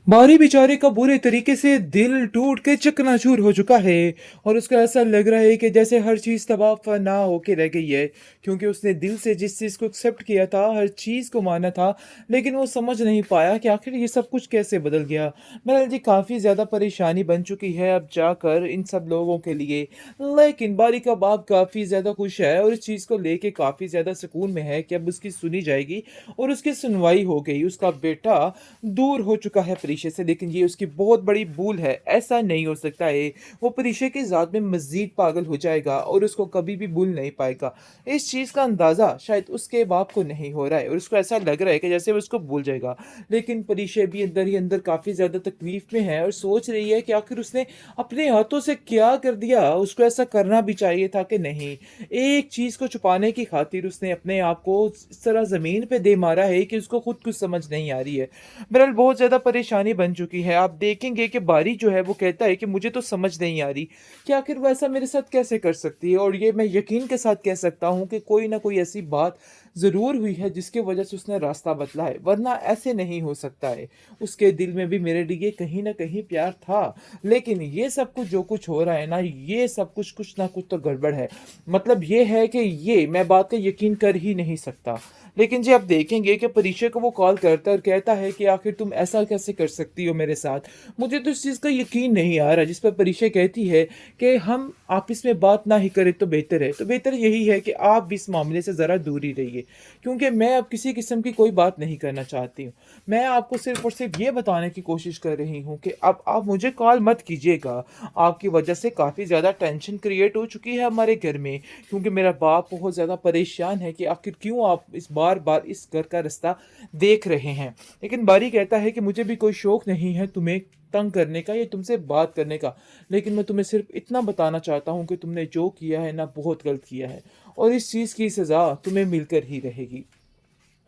बारी बेचारे का बुरे तरीके से दिल टूट के चकनाचूर हो चुका है और उसको ऐसा लग रहा है कि जैसे हर चीज़ तबाह फना होके रह गई है, क्योंकि उसने दिल से जिस चीज़ को एक्सेप्ट किया था, हर चीज़ को माना था, लेकिन वो समझ नहीं पाया कि आखिर ये सब कुछ कैसे बदल गया। बहरहाल जी, काफ़ी ज़्यादा परेशानी बन चुकी है अब जाकर इन सब लोगों के लिए। लेकिन बारी का बाप काफ़ी ज़्यादा खुश है और इस चीज़ को लेके काफ़ी ज़्यादा सुकून में है कि अब उसकी सुनी जाएगी और उसकी सुनवाई हो गई। उसका बेटा दूर हो चुका है परीक्षा से, लेकिन ये उसकी बहुत बड़ी भूल है। ऐसा नहीं हो सकता है। वो परीक्षा की ज़ात में मज़ीद पागल हो जाएगा और उसको कभी भी भूल नहीं पाएगा। इस चीज़ का अंदाज़ा शायद उसके बाप को नहीं हो रहा है और उसको ऐसा लग रहा है कि जैसे वो उसको भूल जाएगा। लेकिन परीक्षा भी अंदर ही अंदर काफ़ी ज़्यादा तकलीफ़ में है और सोच रही है कि आखिर उसने अपने हाथों से क्या कर दिया? उसको ऐसा करना भी चाहिए था कि नहीं? एक चीज़ को छुपाने की खातिर उसने अपने आप को इस तरह ज़मीन पे दे मारा है कि उसको खुद कुछ समझ नहीं आ रही है। बहरहाल बहुत ज़्यादा परेशानी बन चुकी है। आप देखेंगे कि बारी जो है वो कहता है कि मुझे तो समझ नहीं आ रही कि आखिर वो ऐसा मेरे साथ कैसे कर सकती है, और ये मैं यकीन के साथ कह सकता हूँ कि कोई ना कोई ऐसी बात ज़रूर हुई है जिसकी वजह से उसने रास्ता बदला है, वरना ऐसे नहीं हो सकता है। उसके दिल में भी मेरे लिए कहीं न कहीं प्यार था, लेकिन ये सब कुछ जो कुछ हो रहा है ना, ये सब कुछ कुछ ना कुछ तो गड़बड़ है। मतलब ये है कि ये मैं बात का यकीन कर ही नहीं सकता। लेकिन जी, आप देखेंगे कि परीक्षा को वो कॉल करता है और कहता है कि आखिर तुम ऐसा कैसे कर सकती हो मेरे साथ? मुझे तो इस चीज़ का यकीन नहीं आ रहा। जिस पर परीक्षा कहती है कि हम आपस में बात ना ही करें तो बेहतर है। तो बेहतर यही है कि आप भी इस मामले से ज़रा दूर ही रहिए, क्योंकि मैं अब किसी किस्म की कोई बात नहीं करना चाहती हूँ। मैं आपको सिर्फ़ और सिर्फ़ ये बताने की कोशिश कर रही हूँ कि अब आप मुझे कॉल मत कीजिएगा। आपकी वजह से काफ़ी ज़्यादा टेंशन क्रिएट हो चुकी है हमारे घर में, क्योंकि मेरा बाप बहुत ज़्यादा परेशान है कि आखिर क्यों आप इस बार-बार इस घर का रास्ता देख रहे हैं। लेकिन बारी कहता है कि मुझे भी कोई शौक नहीं है तुम्हें तंग करने का या तुमसे बात करने का। लेकिन मैं तुम्हें सिर्फ़ इतना बताना चाहता हूँ कि तुमने जो किया है ना, बहुत गलत किया है और इस चीज़ की सज़ा तुम्हें मिलकर ही रहेगी।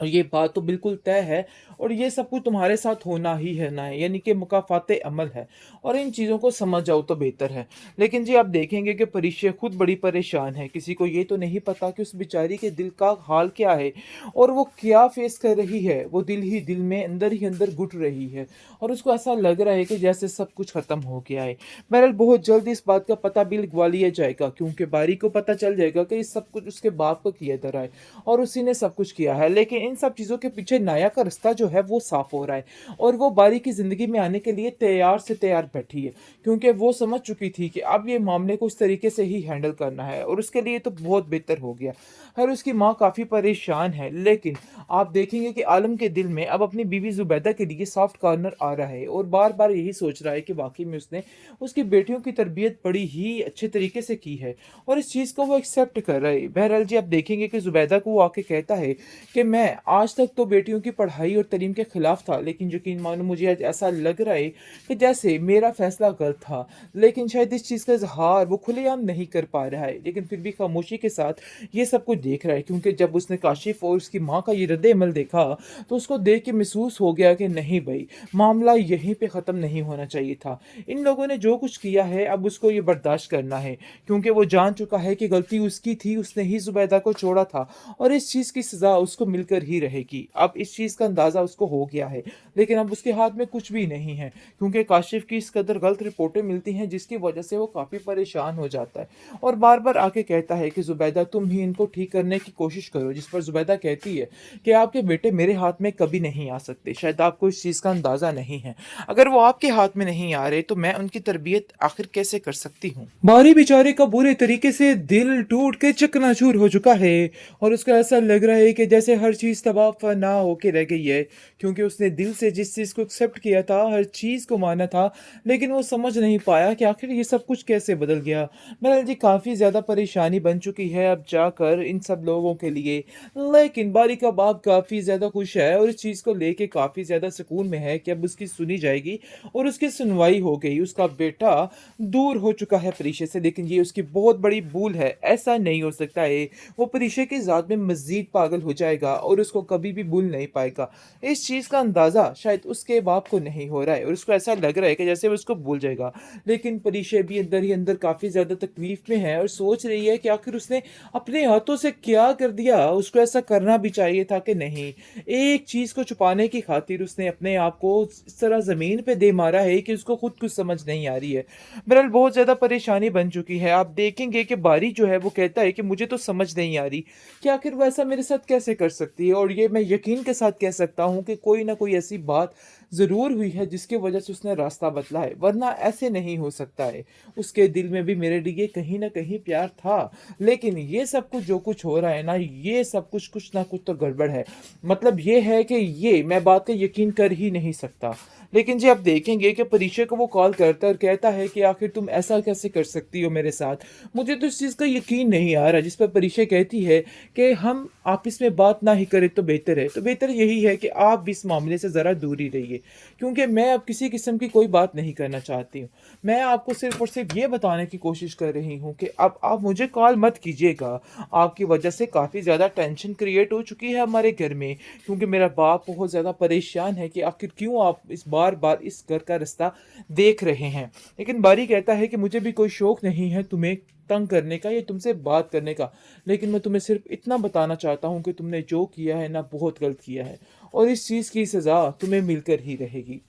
और ये बात तो बिल्कुल तय है और ये सब कुछ तुम्हारे साथ होना ही है ना, यानी कि मुकाफ़ाते अमल है, और इन चीज़ों को समझ जाओ तो बेहतर है। लेकिन जी, आप देखेंगे कि परीक्षा खुद बड़ी परेशान है। किसी को ये तो नहीं पता कि उस बेचारी के दिल का हाल क्या है और वो क्या फ़ेस कर रही है। वो दिल ही दिल में अंदर ही अंदर घुट रही है और उसको ऐसा लग रहा है कि जैसे सब कुछ ख़त्म हो गया है। बहरहाल बहुत जल्द इस बात का पता भी लगवा लिया जाएगा, क्योंकि बारी को पता चल जाएगा कि ये सब कुछ उसके बाप को किया धरा है और उसी ने सब कुछ किया है। लेकिन इन सब चीज़ों के पीछे नाया का रास्ता जो है वो साफ़ हो रहा है और वो बारी की ज़िंदगी में आने के लिए तैयार से तैयार बैठी है, क्योंकि वो समझ चुकी थी कि अब ये मामले को इस तरीके से ही हैंडल करना है और उसके लिए तो बहुत बेहतर हो गया। और उसकी माँ काफ़ी परेशान है, लेकिन आप देखेंगे कि आलम के दिल में अब अपनी बीवी ज़ुबैदा के लिए सॉफ्ट कॉर्नर आ रहा है और बार-बार यही सोच रहा है कि वाक़ई में उसने उसकी बेटियों की तरबियत बड़ी ही अच्छे तरीके से की है और इस चीज़ को वो एक्सेप्ट कर रहा है। बहरहाल जी, आप देखेंगे कि ज़ुबैदा को वो आके कहता है कि मैं आज तक तो बेटियों की पढ़ाई और तालीम के खिलाफ था, लेकिन यकीन मानो मुझे आज ऐसा लग रहा है कि जैसे मेरा फैसला गलत था। लेकिन शायद इस चीज़ का इज़हार वो खुलेआम नहीं कर पा रहा है, लेकिन फिर भी खामोशी के साथ ये सब कुछ देख रहा है, क्योंकि जब उसने काशिफ़ और उसकी माँ का ये रद्द-ए-अमल देखा, तो उसको देख के महसूस हो गया कि नहीं भई, मामला यहीं पे ख़त्म नहीं होना चाहिए था। इन लोगों ने जो कुछ किया है, अब उसको ये बर्दाश्त करना है, क्योंकि वो जान चुका है कि गलती उसकी थी, उसने ही ज़ुबैदा को छोड़ा था और इस चीज़ की सज़ा उसको मिलकर ही रहेगी। अब इस चीज़ का अंदाज़ा उसको हो गया है, लेकिन अब उसके हाथ में कुछ भी नहीं है, क्योंकि काशिफ़ की इस कदर गलत रिपोर्टें मिलती हैं जिसकी वजह से वो काफ़ी परेशान हो जाता है और बार-बार आके कहता है कि ज़ुबैदा तुम ही इनको ठीक करने की कोशिश करो, जिस पर ज़ुबैदा कहती है कि आपके बेटे मेरे हाथ में कभी नहीं आ सकते, शायद आपको इस चीज़ का अंदाज़ा नहीं है। अगर वो आपके हाथ में नहीं आ रहे तो मैं उनकी तरबियत आखिर कैसे कर सकती हूँ? बारी बेचारे का बुरे तरीके से दिल टूट के चकनाचूर हो चुका है और उसको ऐसा लग रहा है कि जैसे हर चीज़ तबाह फना होके रह गई है, क्योंकि उसने दिल से जिस चीज़ को एक्सेप्ट किया था, हर चीज़ को माना था, लेकिन वो समझ नहीं पाया कि आखिर ये सब कुछ कैसे बदल गया। बहरहाल जी, काफ़ी ज़्यादा परेशानी बन चुकी है अब जाकर इन सब लोगों के लिए। लेकिन बारी का बाप काफ़ी ज़्यादा खुश है और इस चीज़ को लेके काफ़ी ज़्यादा सुकून में है कि अब उसकी सुनी जाएगी और उसकी सुनवाई हो गई। उसका बेटा दूर हो चुका है परीक्षा से, लेकिन ये उसकी बहुत बड़ी भूल है। ऐसा नहीं हो सकता है। वो परीक्षा की ज़ात में मज़ीद पागल हो जाएगा और उसको कभी भी भूल नहीं पाएगा। इस चीज़ का अंदाज़ा शायद उसके बाप को नहीं हो रहा है और उसको ऐसा लग रहा है कि जैसे वो उसको भूल जाएगा। लेकिन परिशय भी अंदर ही अंदर काफ़ी ज़्यादा तकलीफ़ में है और सोच रही है कि आखिर उसने अपने हाथों से क्या कर दिया? उसको ऐसा करना भी चाहिए था कि नहीं। एक चीज़ को छुपाने की खातिर उसने अपने आप को इस तरह ज़मीन पे दे मारा है कि उसको खुद कुछ समझ नहीं आ रही है। बहरहाल बहुत ज़्यादा परेशानी बन चुकी है। आप देखेंगे कि बारी जो है वो कहता है कि मुझे तो समझ नहीं आ रही कि आखिर वो ऐसा मेरे साथ कैसे कर सकती है, और ये मैं यकीन के साथ कह सकता हूँ कि कोई ना कोई ऐसी बात ज़रूर हुई है जिसकी वजह से उसने रास्ता बदला है, वरना ऐसे नहीं हो सकता है। उसके दिल में भी मेरे लिए कहीं न कहीं प्यार था, लेकिन ये सब कुछ जो कुछ हो रहा है ना, ये सब कुछ ना कुछ तो गड़बड़ है। मतलब ये है कि ये मैं बात का यकीन कर ही नहीं सकता। लेकिन जी आप देखेंगे कि परीक्षा को वो कॉल करता है और कहता है कि आखिर तुम ऐसा कैसे कर सकती हो मेरे साथ? मुझे तो इस चीज़ का यकीन नहीं आ रहा। जिस पर परीक्षा कहती है कि हम आपस में बात ना ही करें तो बेहतर है। तो बेहतर यही है कि आप भी इस मामले से ज़रा दूर ही रहिए, क्योंकि मैं अब किसी किस्म की कोई बात नहीं करना चाहती हूँ। मैं आपको सिर्फ़ और सिर्फ़ ये बताने की कोशिश कर रही हूँ कि अब आप मुझे कॉल मत कीजिएगा। आपकी वजह से काफ़ी ज़्यादा टेंशन क्रिएट हो चुकी है हमारे घर में, क्योंकि मेरा बाप बहुत ज़्यादा परेशान है कि आखिर क्यों आप इस बार-बार इस घर का रास्ता देख रहे हैं। लेकिन बारी कहता है कि मुझे भी कोई शौक नहीं है तुम्हें तंग करने का या तुमसे बात करने का। लेकिन मैं तुम्हें सिर्फ़ इतना बताना चाहता हूँ कि तुमने जो किया है ना, बहुत गलत किया है और इस चीज़ की सज़ा तुम्हें मिलकर ही रहेगी।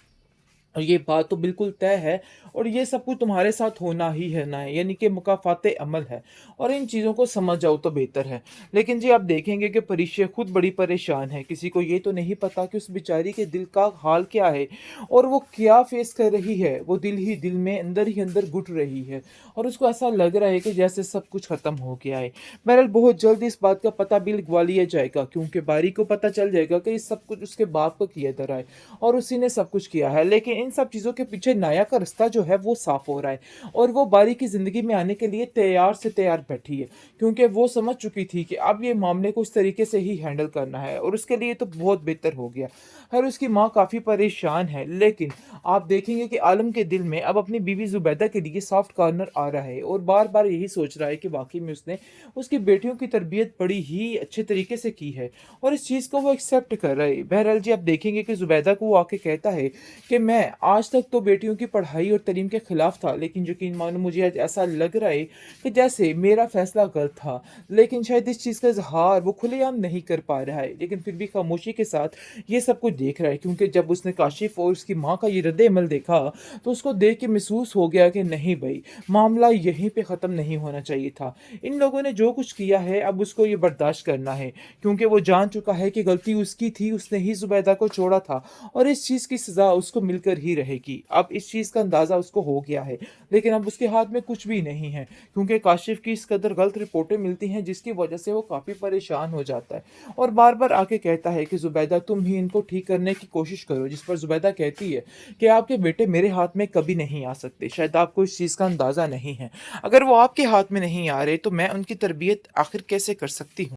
और ये बात तो बिल्कुल तय है और ये सब कुछ तुम्हारे साथ होना ही है ना, यानी कि मुकाफ़ाते अमल है, और इन चीज़ों को समझ जाओ तो बेहतर है। लेकिन जी आप देखेंगे कि परिशय खुद बड़ी परेशान है, किसी को ये तो नहीं पता कि उस बेचारी के दिल का हाल क्या है और वो क्या फ़ेस कर रही है। वो दिल ही दिल में अंदर ही अंदर घुट रही है और उसको ऐसा लग रहा है कि जैसे सब कुछ ख़त्म हो गया है। बहरहाल बहुत जल्द इस बात का पता भी लिखवा लिया जाएगा, क्योंकि बारी को पता चल जाएगा कि ये सब कुछ उसके बाप को किया धरा है और उसी ने सब कुछ किया है। लेकिन इन सब चीज़ों के पीछे नाया का रास्ता जो है वो साफ हो रहा है और वो बारी की ज़िंदगी में आने के लिए तैयार से तैयार बैठी है, क्योंकि वो समझ चुकी थी कि अब ये मामले को इस तरीके से ही हैंडल करना है और उसके लिए तो बहुत बेहतर हो गया। खैर उसकी माँ काफ़ी परेशान है, लेकिन आप देखेंगे कि आलम के दिल में अब अपनी बीवी ज़ुबैदा के लिए सॉफ्ट कॉर्नर आ रहा है और बार-बार यही सोच रहा है कि वाक़ई में उसने उसकी बेटियों की तरबियत बड़ी ही अच्छे तरीके से की है और इस चीज़ को वो एक्सेप्ट कर रहा है। बहरहाल जी आप देखेंगे कि ज़ुबैदा को वो आके कहता है कि मैं आज तक तो बेटियों की पढ़ाई और तालीम के खिलाफ था, लेकिन यकीन मानो मुझे आज ऐसा लग रहा है कि जैसे मेरा फैसला गलत था। लेकिन शायद इस चीज़ का इज़हार वो खुलेआम नहीं कर पा रहा है, लेकिन फिर भी खामोशी के साथ ये सब कुछ देख रहा है, क्योंकि जब उसने काशिफ़ और उसकी माँ का ये रद्द-ए-अमल देखा, तो उसको देख के महसूस हो गया कि नहीं भई, मामला यहीं पे ख़त्म नहीं होना चाहिए था। इन लोगों ने जो कुछ किया है, अब उसको ये बर्दाश्त करना है, क्योंकि वो जान चुका है कि गलती उसकी थी, उसने ही ज़ुबैदा को छोड़ा था और इस चीज़ की सज़ा उसको मिलकर ही रहेगी। अब इस चीज़ का अंदाज़ा उसको हो गया है, लेकिन अब उसके हाथ में कुछ भी नहीं है, क्योंकि काशिफ़ की इस कदर गलत रिपोर्टें मिलती हैं, जिसकी वजह से वो काफ़ी परेशान हो जाता है और बार-बार आके कहता है कि ज़ुबैदा तुम ही इनको ठीक करने की कोशिश करो, जिस पर ज़ुबैदा कहती है कि आपके बेटे मेरे हाथ में कभी नहीं आ सकते, शायद आपको इस चीज़ का अंदाज़ा नहीं है। अगर वो आपके हाथ में नहीं आ रहे, तो मैं उनकी तरबियत आखिर कैसे कर सकती हूँ?